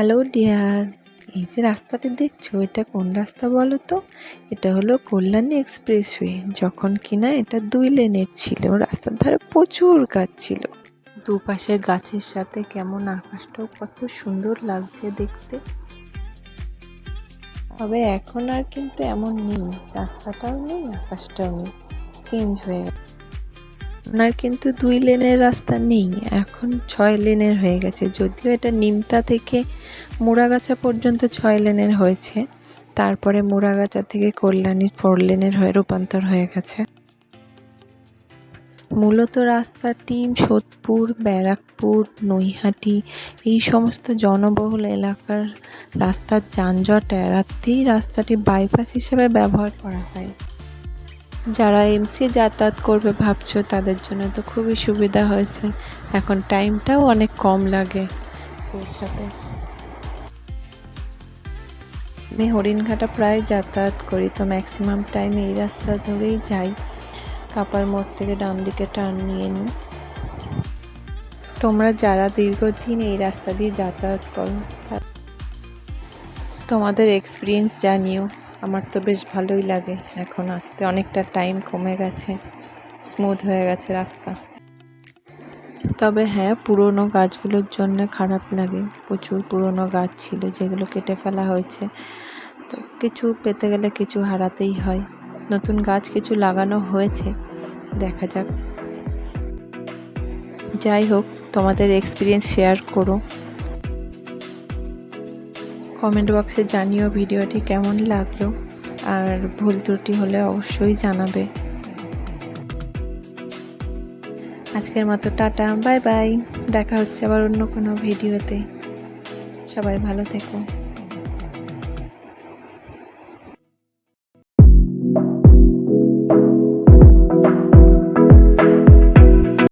Hello dear, এই যে রাস্তাটি দেখছো এটা কোন রাস্তা বলো তো? এটা হলো কল্যাণী এক্সপ্রেসওয়ে। যখন কিনা এটা 2 লেনের ছিল, রাস্তার ধারে প্রচুর গাছ ছিল। দুপাশের গাছের সাথে কেমন আকাশটাও কত সুন্দর লাগছে দেখতে। তবে এখন আর কিন্তু এমন নেই, রাস্তাটাও নেই আকাশটাও নেই, চেঞ্জ হয়ে গেছে। আর কিন্তু 2 লেনের রাস্তা নেই, এখন 6 লেনের হয়ে গেছে। যদিও এটা নিমতা থেকে মুড়াগাছা পর্যন্ত 6 লেনের হয়েছে, তারপরে মুড়াগাছা থেকে কল্যাণী 4 লেনের হয়ে রূপান্তর হয়ে গেছে। মূলত রাস্তাটি সোদপুর, ব্যারাকপুর, নৈহাটি এই সমস্ত জনবহুল এলাকার রাস্তার যানজট এড়াতেই রাস্তাটি বাইপাস হিসেবে ব্যবহার করা হয়। যারা এমসি যাতায়াত করবে ভাবছো, তাদের জন্য তো খুবই সুবিধা হয়েছে। এখন টাইমটাও অনেক কম লাগে পৌঁছাতে। আমি হরিণঘাটা প্রায় যাতায়াত করি, তো ম্যাক্সিমাম টাইম এই রাস্তা ধরেই যাই। কাপার মোড় থেকে ডান দিকে টার্ন নিয়ে নিই। তোমরা যারা দীর্ঘদিন এই রাস্তা দিয়ে যাতায়াত করো, তোমাদের এক্সপিরিয়েন্স জানিও। আমার তো বেশ ভালোই লাগে, এখন আসতে অনেকটা টাইম কমে গেছে, স্মুথ হয়ে গেছে রাস্তা। তবে হ্যাঁ, পুরনো গাছগুলোর জন্য খারাপ লাগে। প্রচুর পুরনো গাছ ছিল যেগুলো কেটে ফেলা হয়েছে, তো কিছু পেতে গেলে কিছু হারাতেই হয়। নতুন গাছ কিছু লাগানো হয়েছে, দেখা যাক। যাই হোক, তোমাদের এক্সপিরিয়েন্স শেয়ার করো, কমেন্ট বক্সে জানিও ভিডিওটি কেমন লাগলো, আর ভুল ত্রুটি হলে অবশ্যই জানাবে। আজকের মতো টাটা, বাই বাই। দেখা হচ্ছে আবার অন্য কোনো ভিডিওতে। সবাই ভালো থেকো।